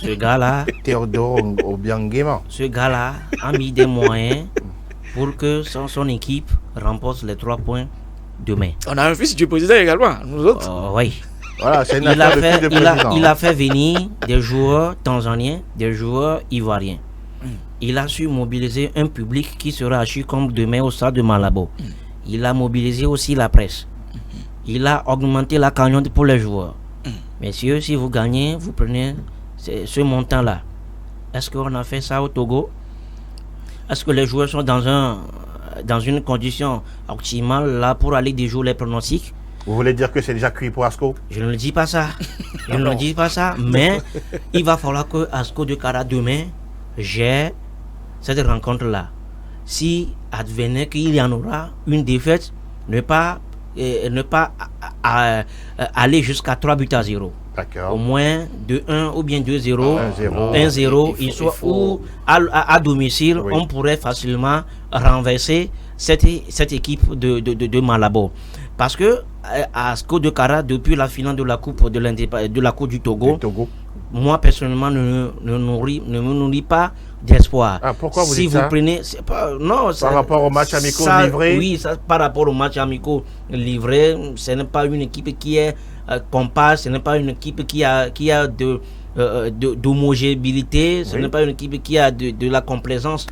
Speaker 3: Ce gars-là,
Speaker 1: Théodore Obiangema.
Speaker 3: Ce gars-là a mis des moyens pour que son équipe remporte les 3 points demain.
Speaker 2: On a un fils du président également, nous autres.
Speaker 3: Oui.
Speaker 1: Voilà, c'est une affaire de président.
Speaker 3: Il a fait venir des joueurs tanzaniens, des joueurs ivoiriens. Il a su mobiliser un public qui sera assis comme demain au stade de Malabo. Il a mobilisé aussi la presse. Il a augmenté la cagnotte pour les joueurs. Messieurs, si vous gagnez, vous prenez ce montant-là. Est-ce qu'on a fait ça au Togo? Est-ce que les joueurs sont dans une condition optimale là pour aller déjouer les pronostics?
Speaker 1: Vous voulez dire que c'est déjà cuit pour ASCO?
Speaker 3: Je ne le dis pas ça. Mais il va falloir que ASCO de Kara demain gère cette rencontre-là. Si advenait qu'il y en aura une défaite, ne pas aller jusqu'à 3 buts à 0. au moins de 1 ou bien 2-0,
Speaker 1: 1-0,
Speaker 3: 1-0, ou à domicile, on pourrait facilement renverser cette équipe de Malabo. Parce que à Asco de Kara, depuis la finale de la Coupe de la Coupe du Togo, moi personnellement ne me nourris pas d'espoir.
Speaker 1: Pourquoi vous
Speaker 3: si
Speaker 1: dites
Speaker 3: vous
Speaker 1: ça?
Speaker 3: Prenez, par
Speaker 1: rapport aux matchs amicaux livrés?
Speaker 3: Oui, par rapport aux matchs amicaux livrés, ce n'est pas une équipe qui est compacte, ce n'est pas une équipe qui a d'homogénéité, ce n'est pas une équipe qui a de la complaisance.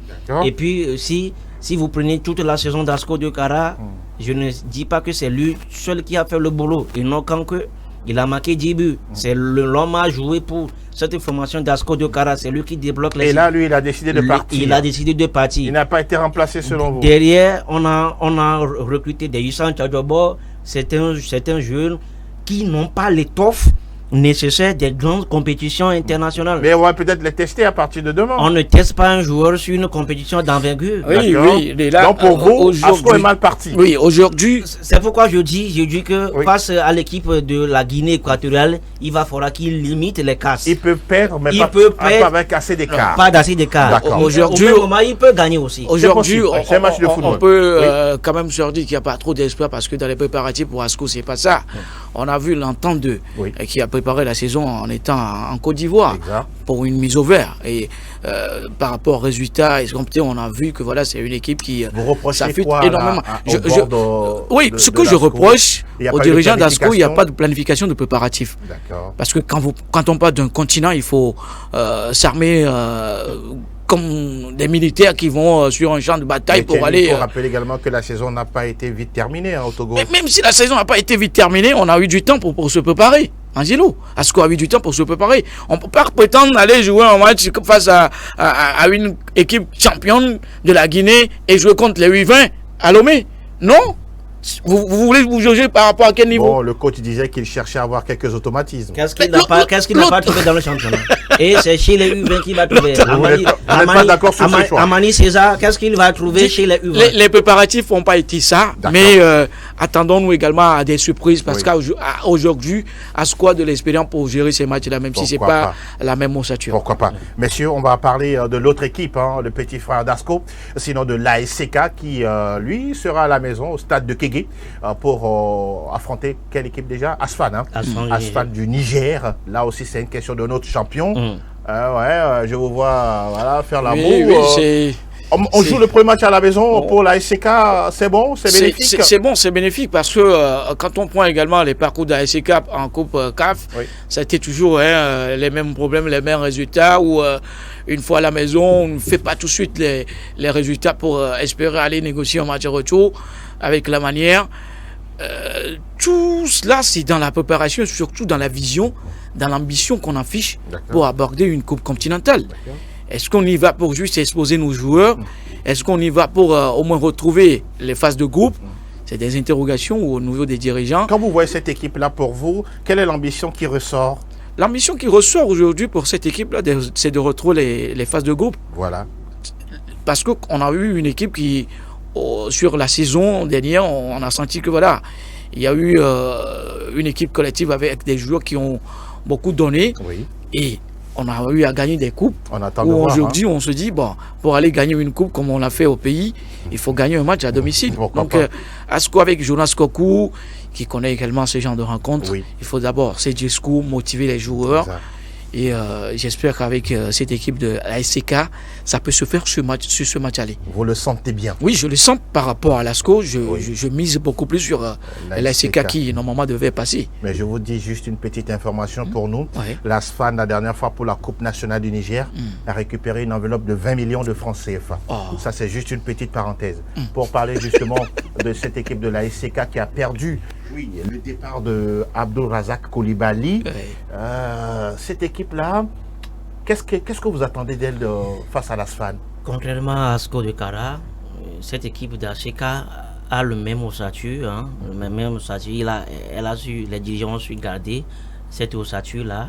Speaker 3: Et puis si vous prenez toute la saison d'Asco de Kara, je ne dis pas que c'est lui seul qui a fait le boulot, et non quand que il a marqué 10 buts. C'est l'homme à jouer pour cette formation d'Asco de Kara. C'est lui qui débloque les...
Speaker 1: Et là, lui, il a décidé de partir.
Speaker 3: Il a décidé de partir.
Speaker 1: Il n'a pas été remplacé selon vous?
Speaker 3: Derrière, on a recruté des Yusan Tchadjobo. C'est un jeune qui n'ont pas l'étoffe nécessaire des grandes compétitions internationales.
Speaker 1: Mais on va peut-être les tester à partir de demain.
Speaker 3: On ne teste pas un joueur sur une compétition d'envergure.
Speaker 2: Oui, là,
Speaker 1: donc pour vous, Asco est mal parti.
Speaker 2: Oui, aujourd'hui.
Speaker 3: C'est pourquoi je dis que face à l'équipe de la Guinée équatoriale, il va falloir qu'il limite les casses.
Speaker 1: Il peut perdre, mais pas avec assez d'écart.
Speaker 3: Pas d'assez d'écart.
Speaker 2: Aujourd'hui,
Speaker 3: au même moment, il peut gagner aussi.
Speaker 2: Aujourd'hui,
Speaker 1: c'est un match de football.
Speaker 2: On peut quand même se dire qu'il n'y a pas trop d'espoir parce que dans les préparatifs pour Asco, c'est pas ça. On a vu l'entente qui a préparé la saison en étant en Côte d'Ivoire pour une mise au vert. Et par rapport aux résultats, on a vu que voilà, c'est une équipe qui
Speaker 1: s'affûte
Speaker 2: énormément. Oui, ce que je reproche aux dirigeants d'Asco, il n'y a pas de planification de préparatif. Parce que quand on parle d'un continent, il faut s'armer comme des militaires qui vont sur un champ de bataille pour aller...
Speaker 1: Il faut rappeler également que la saison n'a pas été vite terminée au Togo.
Speaker 2: Mais même si la saison n'a pas été vite terminée, on a eu du temps pour se préparer. Angelo, Asco a eu du temps pour se préparer. On ne peut pas prétendre aller jouer un match face à une équipe championne de la Guinée et jouer contre les 8-20 à Lomé. Non. Vous voulez vous juger par rapport à quel niveau?
Speaker 1: Bon, le coach disait qu'il cherchait à avoir quelques automatismes.
Speaker 3: Qu'est-ce qu'il n'a pas trouvé dans le championnat? Et c'est chez les U20 qu'il va trouver.
Speaker 1: Vous n'êtes pas d'accord sur ce choix?
Speaker 3: Amani César, qu'est-ce qu'il va trouver chez les U20?
Speaker 2: Les préparatifs n'ont pas été ça, mais attendons-nous également à des surprises parce qu'aujourd'hui, Asco a de l'expérience pour gérer ces matchs-là, même si ce n'est pas la même ossature.
Speaker 1: Pourquoi pas? Messieurs, on va parler de l'autre équipe, le petit frère d'Asco, sinon de l'ASCK qui, lui, sera à la maison au stade de Kégué pour affronter quelle équipe déjà? Asfan, Asfan du Niger. Là aussi, c'est une question de notre champion. Je vous vois faire la boue. On joue le premier match à la maison pour la SCK, c'est bon, c'est bénéfique?
Speaker 2: C'est bon, c'est bénéfique parce que quand on prend également les parcours de la SCK en Coupe CAF, ça a été toujours les mêmes problèmes, les mêmes résultats où une fois à la maison, on ne fait pas tout de suite les résultats pour espérer aller négocier un match de retour avec la manière. Tout cela, c'est dans la préparation, surtout dans la vision, dans l'ambition qu'on affiche pour aborder une Coupe continentale. Est-ce qu'on y va pour juste exposer nos joueurs? Est-ce qu'on y va pour au moins retrouver les phases de groupe? C'est des interrogations au niveau des dirigeants.
Speaker 1: Quand vous voyez cette équipe-là pour vous, quelle est l'ambition qui ressort?
Speaker 2: L'ambition qui ressort aujourd'hui pour cette équipe-là, c'est de retrouver les phases de groupe.
Speaker 1: Voilà.
Speaker 2: Parce qu'on a eu une équipe qui, sur la saison dernière, on a senti que voilà, il y a eu une équipe collective avec des joueurs qui ont beaucoup donné. Et on a eu à gagner des coupes. Aujourd'hui, on se dit, bon, pour aller gagner une coupe comme on l'a fait au pays, il faut gagner un match à domicile. Donc, Asco avec Jonas Kokou, qui connaît également ce genre de rencontres, il faut d'abord, c'est discours, motiver les joueurs. Et j'espère qu'avec cette équipe de la SCK, ça peut se faire sur ce match aller.
Speaker 1: Vous le sentez bien? Oui,
Speaker 2: je le sens par rapport à l'ASCO. Je mise beaucoup plus sur la SCK qui normalement devait passer.
Speaker 1: Mais je vous dis juste une petite information pour nous. L'ASFAN, la dernière fois pour la Coupe nationale du Niger, a récupéré une enveloppe de 20 millions de francs CFA. Ça, c'est juste une petite parenthèse. Pour parler justement de cette équipe de la SCK qui a perdu le départ de Abdul Razak Koulibaly. Cette équipe-là, qu'est-ce que vous attendez d'elle face à l'ASFAN?
Speaker 3: Contrairement à Asco de Kara, cette équipe d'ASCK a le même ossature. Elle a su, les dirigeants ont su garder cette ossature-là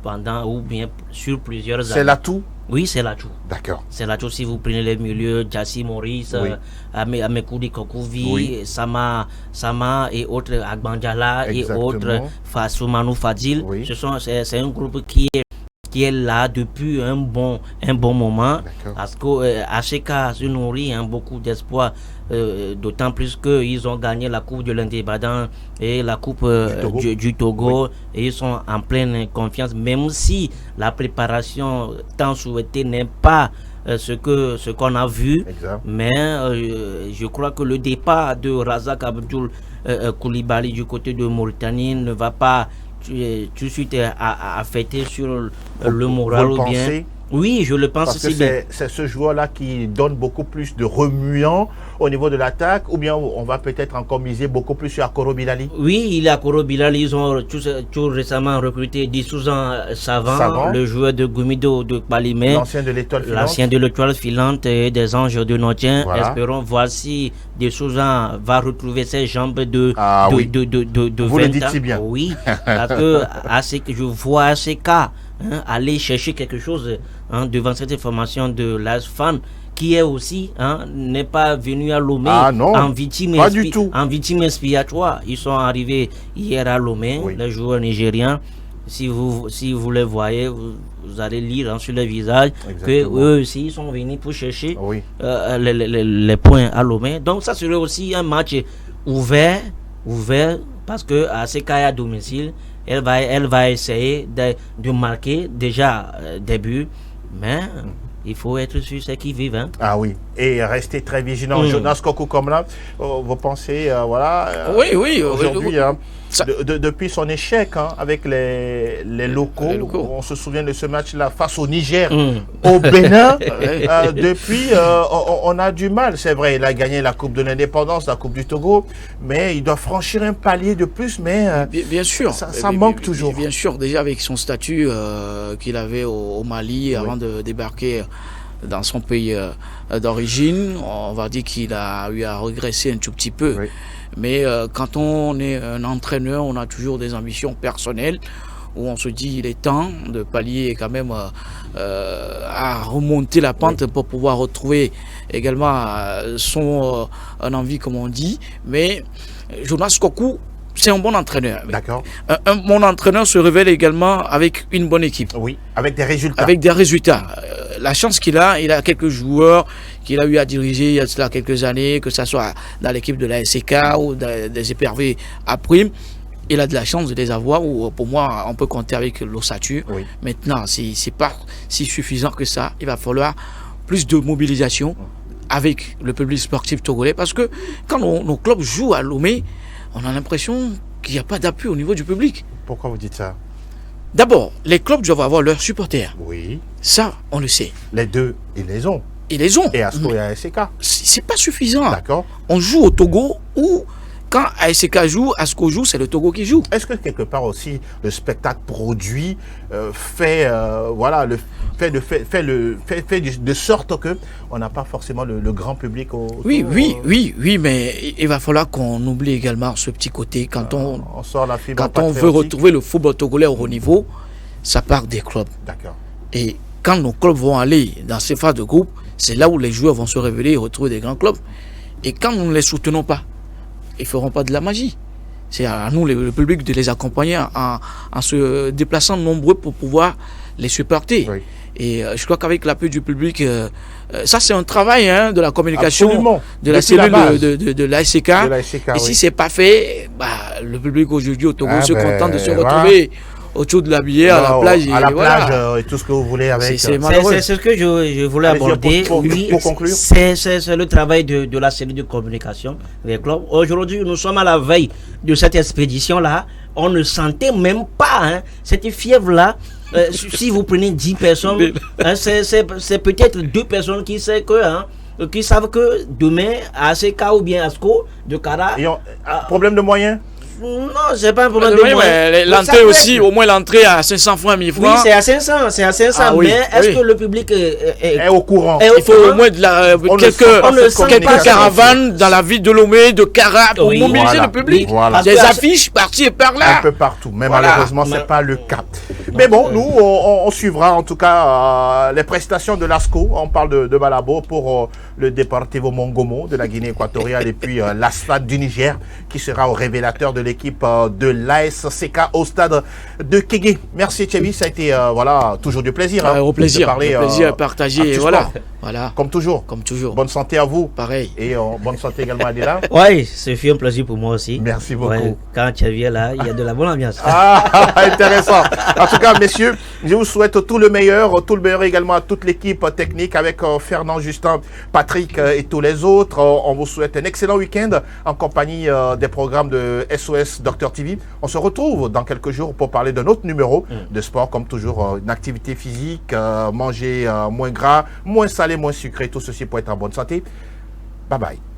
Speaker 3: pendant ou bien sur plusieurs années.
Speaker 1: C'est l'atout?
Speaker 3: Oui, c'est l'atout.
Speaker 1: D'accord.
Speaker 3: C'est l'atout si vous prenez les milieux, Jassi Maurice,
Speaker 1: Oui.
Speaker 3: Amekoudi Kokouvi,
Speaker 1: Oui.
Speaker 3: Sama et autres, Agbandjala et
Speaker 1: Exactement.
Speaker 3: autres, Soumanou Fadil.
Speaker 1: Oui.
Speaker 3: C'est un groupe qui est là depuis un bon moment.
Speaker 1: D'accord.
Speaker 3: Parce que ACK se nourrit beaucoup d'espoir, d'autant plus qu'ils ont gagné la Coupe de l'Indépendance et la Coupe du Togo, et ils sont en pleine confiance, même si la préparation tant souhaitée n'est pas ce qu'on a vu.
Speaker 1: Exact.
Speaker 3: Mais je crois que le départ de Razak Abdul Koulibaly du côté de Mauritanie ne va pas tout de suite affecter sur le moral
Speaker 1: Vous le
Speaker 3: ou bien.
Speaker 1: pensez?
Speaker 3: Oui, je le pense
Speaker 1: Parce que
Speaker 3: aussi bien.
Speaker 1: c'est ce joueur-là qui donne beaucoup plus de remuant au niveau de l'attaque, ou bien on va peut-être encore miser beaucoup plus sur Akoro Bilali?
Speaker 3: Oui, il est à Koro Bilal. Ils ont tout récemment recruté Dissousan Savant, le joueur de Gumido de Palimé,
Speaker 1: L'ancien de l'Étoile filante.
Speaker 3: l'ancien de l'Étoile filante et des Anges de Notien.
Speaker 1: Voilà.
Speaker 3: Espérons voir si Dissousan va retrouver ses jambes de
Speaker 1: Oui.
Speaker 3: de
Speaker 1: Vous
Speaker 3: 20
Speaker 1: le dites
Speaker 3: ans.
Speaker 1: si bien.
Speaker 3: Oui, parce que je vois ACK aller chercher quelque chose devant cette information de l'ASFAN, qui est aussi n'est pas venu à Lomé en victime expiatoire. Ils sont arrivés hier à Lomé, les joueurs nigériens. Si vous les voyez, vous allez lire sur le visage que eux aussi ils sont venus pour chercher les points à Lomé. Donc ça serait aussi un match ouvert parce que ACK à domicile, elle va essayer de marquer déjà des buts, mais il faut être sur ce qui vivent.
Speaker 1: Ah oui, et rester très vigilant. Jonas Kokou comme là, vous pensez,
Speaker 2: oui,
Speaker 1: aujourd'hui, depuis son échec avec les locaux, on se souvient de ce match-là face au Niger, au Bénin, depuis, on a du mal. C'est vrai, il a gagné la Coupe de l'Indépendance, la Coupe du Togo, mais il doit franchir un palier de plus, mais
Speaker 2: bien sûr,
Speaker 1: ça manque toujours.
Speaker 2: Bien sûr, déjà avec son statut qu'il avait au Mali avant de débarquer dans son pays d'origine, on va dire qu'il a eu à regresser un tout petit peu. Oui. Mais quand on est un entraîneur, on a toujours des ambitions personnelles où on se dit il est temps de pallier quand même à remonter la pente pour pouvoir retrouver également son envie, comme on dit. Mais Jonas Kokou, c'est un bon entraîneur.
Speaker 1: D'accord.
Speaker 2: Un bon entraîneur se révèle également avec une bonne équipe.
Speaker 1: Oui, avec des résultats.
Speaker 2: Avec des résultats. La chance qu'il a quelques joueurs qu'il a eu à diriger il y a cela quelques années, que ce soit dans l'équipe de la SCK ou des épervés à prime. Il a de la chance de les avoir, ou pour moi, on peut compter avec l'ossature. Oui. Maintenant, c'est pas si suffisant que ça. Il va falloir plus de mobilisation avec le public sportif togolais, parce que quand nos clubs jouent à Lomé, on a l'impression qu'il n'y a pas d'appui au niveau du public.
Speaker 1: Pourquoi vous dites ça?
Speaker 2: D'abord, les clubs doivent avoir leurs supporters.
Speaker 1: Oui.
Speaker 2: Ça, on le sait.
Speaker 1: Les deux, ils les ont.
Speaker 2: Ils les ont.
Speaker 1: Et ASCO et ASCK.
Speaker 2: C'est pas suffisant.
Speaker 1: D'accord.
Speaker 2: On joue au Togo où, quand ASCK joue, ASCO joue, c'est le Togo qui joue.
Speaker 1: Est-ce que quelque part aussi le spectacle produit fait de sorte que on n'a pas forcément le grand public
Speaker 2: Oui, mais il va falloir qu'on oublie également ce petit côté quand on
Speaker 1: sort la fibre
Speaker 2: quand on veut retrouver le football togolais au haut niveau, ça part des clubs.
Speaker 1: D'accord.
Speaker 2: Et quand nos clubs vont aller dans ces phases de groupe, c'est là où les joueurs vont se révéler et retrouver des grands clubs. Et quand nous ne les soutenons pas, ils ne feront pas de la magie. C'est à nous, le public, de les accompagner en se déplaçant nombreux pour pouvoir les supporter. Oui. Et je crois qu'avec l'appui du public, ça c'est un travail de la communication.
Speaker 1: Absolument.
Speaker 2: De la cellule de l'ASCK. Et si ce n'est pas fait, le public aujourd'hui au Togo se contente de se retrouver autour de la bière, à la plage.
Speaker 1: Et tout ce que vous voulez avec.
Speaker 3: C'est ce que je voulais aborder.
Speaker 1: Pour conclure.
Speaker 3: C'est le travail de la cellule de communication des clubs. Aujourd'hui, nous sommes à la veille de cette expédition-là. On ne sentait même pas cette fièvre-là. Si vous prenez 10 personnes, c'est peut-être 2 personnes qui savent que demain, à ACK ou bien ASCO de Kara.
Speaker 1: Problème de moyens?
Speaker 3: Non, c'est pas un problème de moyens.
Speaker 2: Mais l'entrée aussi, au moins l'entrée à 500 francs, 1000 francs.
Speaker 3: Oui, c'est à 500, mais est-ce que le public
Speaker 1: est au courant?
Speaker 2: Il faut au moins quelques caravanes dans la ville de Lomé, de Kara, pour mobiliser le public. Des affiches parties et par là.
Speaker 1: Un peu partout, mais malheureusement, ce n'est pas le cas. Mais bon, nous, on suivra en tout cas les prestations de l'ASCO. On parle de Malabo pour le Deportivo Mongomo de la Guinée équatoriale et puis l'Astad du Niger qui sera au révélateur de l'équipe de l'ASCK au stade de Kégué. Merci Thierry, ça a été voilà, toujours du plaisir.
Speaker 2: Au plaisir,
Speaker 1: de parler,
Speaker 2: plaisir partagé. Voilà.
Speaker 1: Comme toujours.
Speaker 2: Comme toujours.
Speaker 1: Bonne santé à vous.
Speaker 2: Pareil.
Speaker 1: Et bonne santé également à Adela.
Speaker 3: Oui, ce fut un plaisir pour moi aussi.
Speaker 1: Merci beaucoup.
Speaker 3: Ouais, quand tu viens là, il y a de la bonne ambiance.
Speaker 1: Ah, intéressant. En tout cas, messieurs, je vous souhaite tout le meilleur également à toute l'équipe technique avec Fernand, Justin, Patrick et tous les autres. On vous souhaite un excellent week-end en compagnie des programmes de SOS Docteur TV. On se retrouve dans quelques jours pour parler d'un autre numéro de sport, comme toujours, une activité physique, manger moins gras, moins salé, moins sucré, tout ceci pour être en bonne santé. Bye bye.